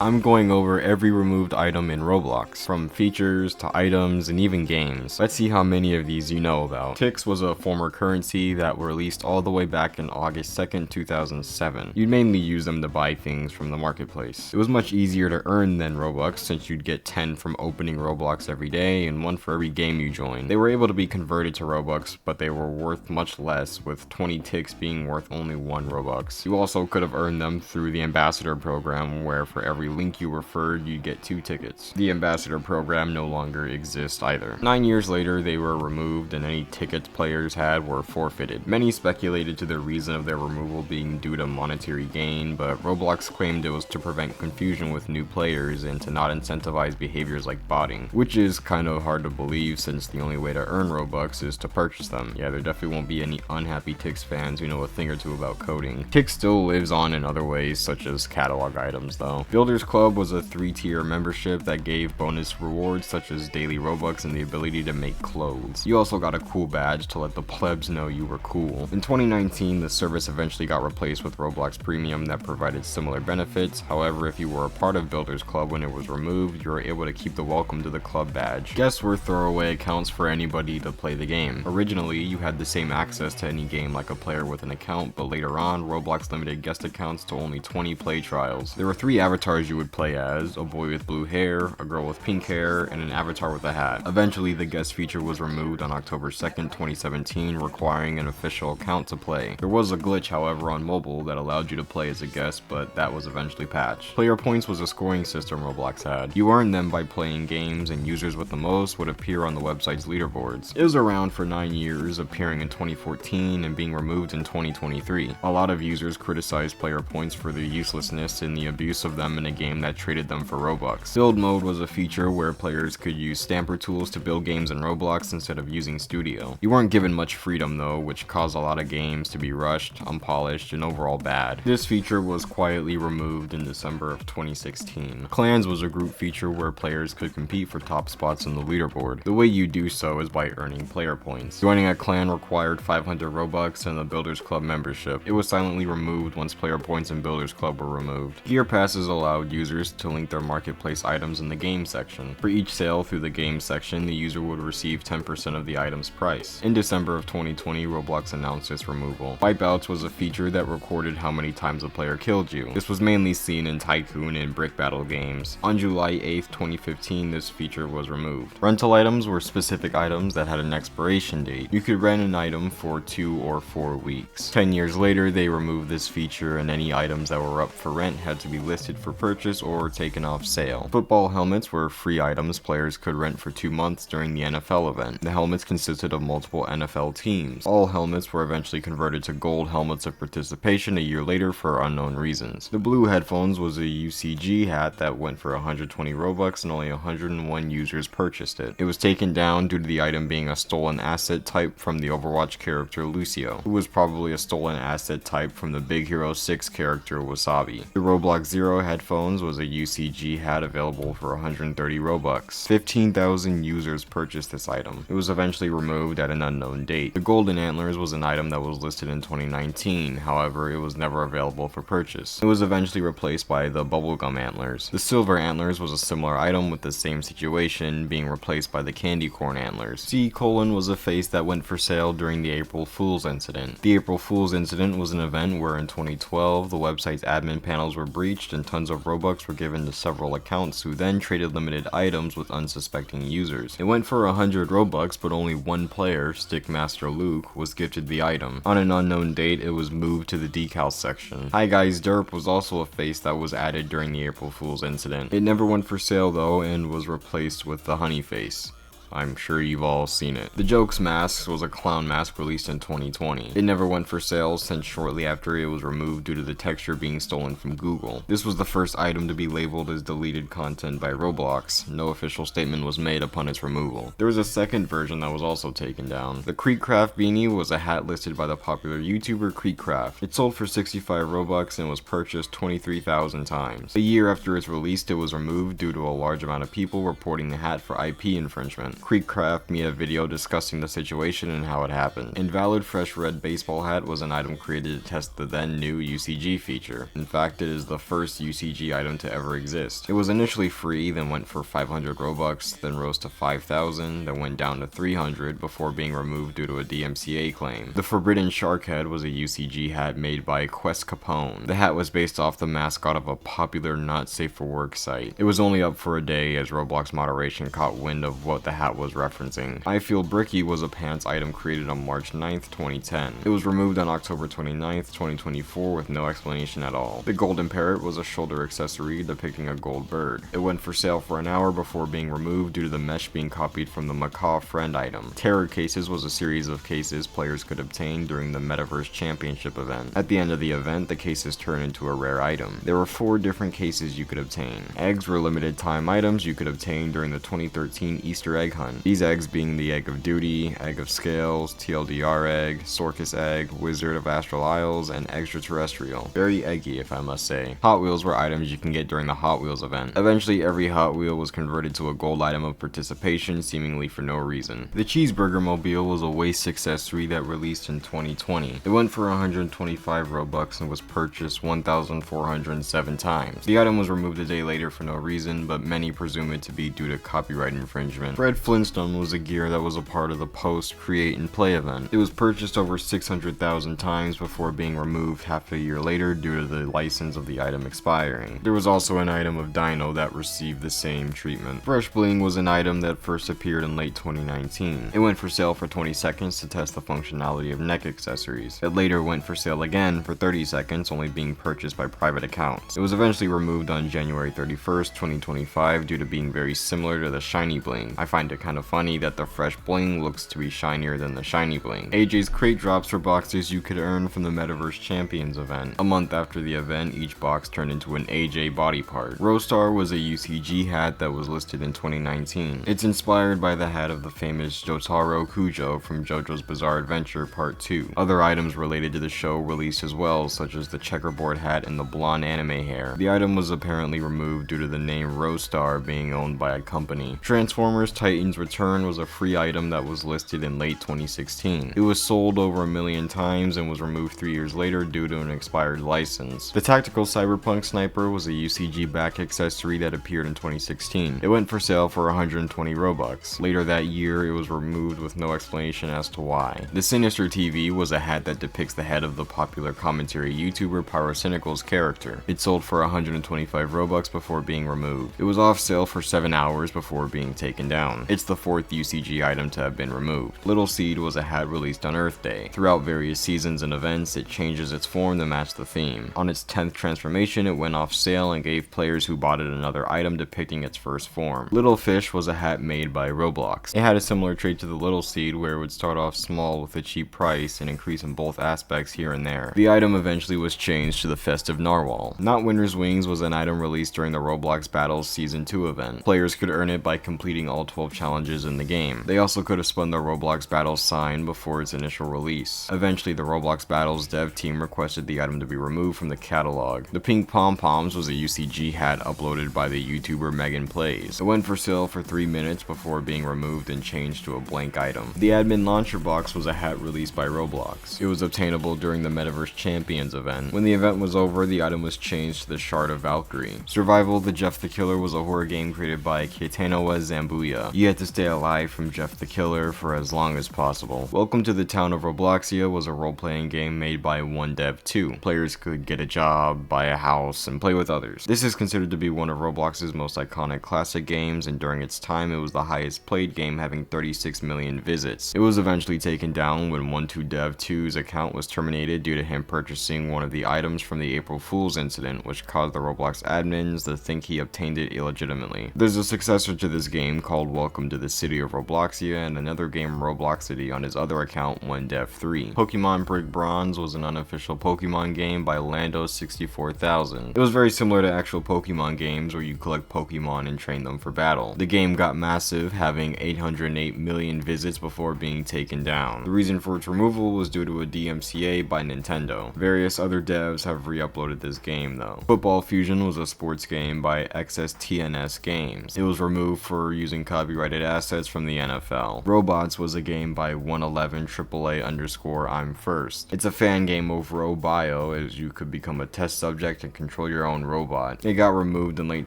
I'm going over every removed item in Roblox, from features to items and even games. Let's see how many of these you know about. Ticks was a former currency that were released all the way back in August 2nd, 2007. You'd mainly use them to buy things from the marketplace. It was much easier to earn than Robux since you'd get 10 from opening Roblox every day and 1 for every game you joined. They were able to be converted to Robux, but they were worth much less, with 20 ticks being worth only 1 Robux. You also could have earned them through the Ambassador program, where for every link you referred, you'd get 2 tickets. The Ambassador program no longer exists either. 9 years later, they were removed and any tickets players had were forfeited. Many speculated to the reason of their removal being due to monetary gain, but Roblox claimed it was to prevent confusion with new players and to not incentivize behaviors like botting, which is kind of hard to believe since the only way to earn Robux is to purchase them. Yeah, there definitely won't be any unhappy Tix fans who know a thing or two about coding. Tix still lives on in other ways, such as catalog items though. Builders Club was a 3-tier membership that gave bonus rewards such as daily Robux and the ability to make clothes. You also got a cool badge to let the plebs know you were cool. In 2019, the service eventually got replaced with Roblox Premium that provided similar benefits. However, if you were a part of Builders Club when it was removed, you were able to keep the welcome to the club badge. Guests were throwaway accounts for anybody to play the game. Originally, you had the same access to any game like a player with an account, but later on, Roblox limited guest accounts to only 20 play trials. There were 3 avatars you would play as: a boy with blue hair, a girl with pink hair, and an avatar with a hat. Eventually, the guest feature was removed on October 2nd, 2017, requiring an official account to play. There was a glitch, however, on mobile that allowed you to play as a guest, but that was eventually patched. Player points was a scoring system Roblox had. You earned them by playing games, and users with the most would appear on the website's leaderboards. It was around for 9 years, appearing in 2014 and being removed in 2023. A lot of users criticized player points for their uselessness and the abuse of them in a game that traded them for Robux. Build mode was a feature where players could use stamper tools to build games in Roblox instead of using Studio. You weren't given much freedom though, which caused a lot of games to be rushed, unpolished, and overall bad. This feature was quietly removed in December of 2016. Clans was a group feature where players could compete for top spots in the leaderboard. The way you do so is by earning player points. Joining a clan required 500 Robux and a Builders Club membership. It was silently removed once player points in Builders Club were removed. Gear passes allowed users to link their marketplace items in the game section. For each sale through the game section, the user would receive 10% of the item's price. In December of 2020, Roblox announced its removal. Wipeouts was a feature that recorded how many times a player killed you. This was mainly seen in Tycoon and Brick Battle games. On July 8th, 2015, this feature was removed. Rental items were specific items that had an expiration date. You could rent an item for 2 or 4 weeks. 10 years later, they removed this feature and any items that were up for rent had to be listed for purchase or taken off sale. Football helmets were free items players could rent for 2 months during the NFL event. The helmets consisted of multiple NFL teams. All helmets were eventually converted to gold helmets of participation a year later for unknown reasons. The blue headphones was a UCG hat that went for 120 Robux and only 101 users purchased it. It was taken down due to the item being a stolen asset type from the Overwatch character Lucio, who was probably a stolen asset type from the Big Hero 6 character Wasabi. The Roblox Zero headphones was a UCG hat available for 130 Robux. 15,000 users purchased this item. It was eventually removed at an unknown date. The Golden Antlers was an item that was listed in 2019, however, it was never available for purchase. It was eventually replaced by the Bubblegum Antlers. The Silver Antlers was a similar item with the same situation, being replaced by the Candy Corn Antlers. C: was a face that went for sale during the April Fool's incident. The April Fool's incident was an event where in 2012, the website's admin panels were breached and tons of Robux were given to several accounts who then traded limited items with unsuspecting users. It went for 100 Robux, but only one player, Stickmaster Luke, was gifted the item. On an unknown date, it was moved to the decals section. Hi Guys Derp was also a face that was added during the April Fool's incident. It never went for sale though and was replaced with the Honey face. I'm sure you've all seen it. The Jokes mask was a clown mask released in 2020. It never went for sale since shortly after it was removed due to the texture being stolen from Google. This was the first item to be labeled as deleted content by Roblox. No official statement was made upon its removal. There was a second version that was also taken down. The Creekcraft beanie was a hat listed by the popular YouTuber Creekcraft. It sold for 65 Robux and was purchased 23,000 times. A year after its release, it was removed due to a large amount of people reporting the hat for IP infringement. Creekcraft made a video discussing the situation and how it happened. Invalid Fresh Red baseball hat was an item created to test the then new UCG feature. In fact, it is the first UCG item to ever exist. It was initially free, then went for 500 Robux, then rose to 5,000, then went down to 300 before being removed due to a DMCA claim. The Forbidden Shark Head was a UCG hat made by Quest Capone. The hat was based off the mascot of a popular not safe for work site. It was only up for a day as Roblox moderation caught wind of what the hat was referencing. I Feel Bricky was a pants item created on March 9th, 2010. It was removed on October 29th, 2024 with no explanation at all. The Golden Parrot was a shoulder accessory depicting a gold bird. It went for sale for an hour before being removed due to the mesh being copied from the Macaw Friend item. Terror Cases was a series of cases players could obtain during the Metaverse Championship event. At the end of the event, the cases turned into a rare item. There were 4 different cases you could obtain. Eggs were limited time items you could obtain during the 2013 Easter egg hunt. These eggs being the Egg of Duty, Egg of Scales, TLDR egg, Sorcus egg, Wizard of Astral Isles, and Extraterrestrial. Very eggy, if I must say. Hot Wheels were items you can get during the Hot Wheels event. Eventually, every Hot Wheel was converted to a gold item of participation, seemingly for no reason. The Cheeseburger Mobile was a waist accessory that released in 2020. It went for 125 Robux and was purchased 1,407 times. The item was removed a day later for no reason, but many presume it to be due to copyright infringement. Fred Flintstone was a gear that was a part of the Post Create and Play event. It was purchased over 600,000 times before being removed half a year later due to the license of the item expiring. There was also an item of Dino that received the same treatment. Fresh Bling was an item that first appeared in late 2019. It went for sale for 20 seconds to test the functionality of neck accessories. It later went for sale again for 30 seconds, only being purchased by private accounts. It was eventually removed on January 31st, 2025 due to being very similar to the Shiny Bling. I find it kind of funny that the Fresh Bling looks to be shinier than the Shiny Bling. AJ's crate drops for boxes you could earn from the Metaverse Champions event. A month after the event, each box turned into an AJ body part. Rostar was a UCG hat that was listed in 2019. It's inspired by the hat of the famous Jotaro Kujo from JoJo's Bizarre Adventure Part 2. Other items related to the show released as well, such as the checkerboard hat and the blonde anime hair. The item was apparently removed due to the name Rostar being owned by a company. Transformers Titans Return was a free item that was listed in late 2016. It was sold over 1 million times and was removed 3 years later due to an expired license. The Tactical Cyberpunk Sniper was a UCG back accessory that appeared in 2016. It went for sale for 120 Robux. Later that year, it was removed with no explanation as to why. The Sinister TV was a hat that depicts the head of the popular commentary YouTuber Pyrocynical's character. It sold for 125 Robux before being removed. It was off sale for 7 hours before being taken down. It's the 4th UCG item to have been removed. Little Seed was a hat released on Earth Day. Throughout various seasons and events, it changes its form to match the theme. On its 10th transformation, it went off sale and gave players who bought it another item depicting its first form. Little Fish was a hat made by Roblox. It had a similar trait to the Little Seed where it would start off small with a cheap price and increase in both aspects here and there. The item eventually was changed to the Festive Narwhal. Not Winner's Wings was an item released during the Roblox Battles Season 2 event. Players could earn it by completing all 12 challenges in the game. They also could have spun the Roblox Battles sign before its initial release. Eventually, the Roblox Battles dev team requested the item to be removed from the catalog. The Pink Pom Poms was a UCG hat uploaded by the YouTuber Megan Plays. It went for sale for 3 minutes before being removed and changed to a blank item. The Admin Launcher Box was a hat released by Roblox. It was obtainable during the Metaverse Champions event. When the event was over, the item was changed to the Shard of Valkyrie. Survival the Jeff the Killer was a horror game created by Keitanoa Zambuya. You had to stay alive from Jeff the Killer for as long as possible. Welcome to the Town of Robloxia was a role-playing game made by One Dev 2. Players could get a job, buy a house, and play with others. This is considered to be one of Roblox's most iconic classic games, and during its time it was the highest played game, having 36 million visits. It was eventually taken down when 12dev2's account was terminated due to him purchasing one of the items from the April Fool's incident, which caused the Roblox admins to think he obtained it illegitimately. There's a successor to this game called Welcome to the City of Robloxia, and another game Robloxity on his other account, OneDev3. Pokemon Brick Bronze was an unofficial Pokemon game by Lando64000. It was very similar to actual Pokemon games where you collect Pokemon and train them for battle. The game got massive, having 808 million visits before being taken down. The reason for its removal was due to a DMCA by Nintendo. Various other devs have re-uploaded this game though. Football Fusion was a sports game by XSTNS Games. It was removed for using copyrighted copyrighted assets from the NFL. Robots was a game by 111 AAA_I'm First. It's a fan game of Robio, as you could become a test subject and control your own robot. It got removed in late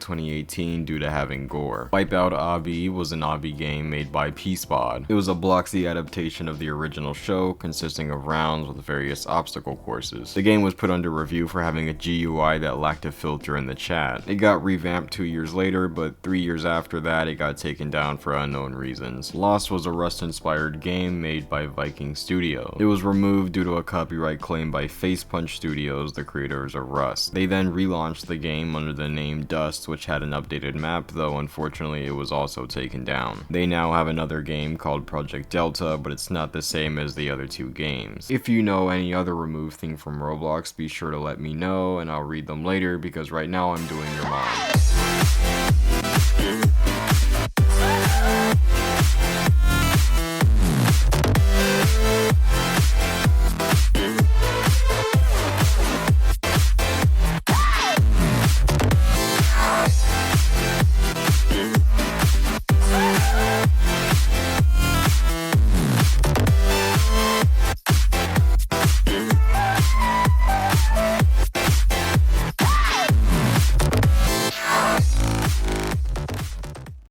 2018 due to having gore. Wipeout Obby was an obby game made by Peacepod. It was a bloxy adaptation of the original show, consisting of rounds with various obstacle courses. The game was put under review for having a GUI that lacked a filter in the chat. It got revamped 2 years later, but 3 years after that it got taken down for unknown reasons. Lost was a Rust-inspired game made by Viking Studio. It was removed due to a copyright claim by Facepunch Studios, the creators of Rust. They then relaunched the game under the name Dust, which had an updated map, though unfortunately it was also taken down. They now have another game called Project Delta, but it's not the same as the other two games. If you know any other removed thing from Roblox, be sure to let me know and I'll read them later, because right now I'm doing your mom.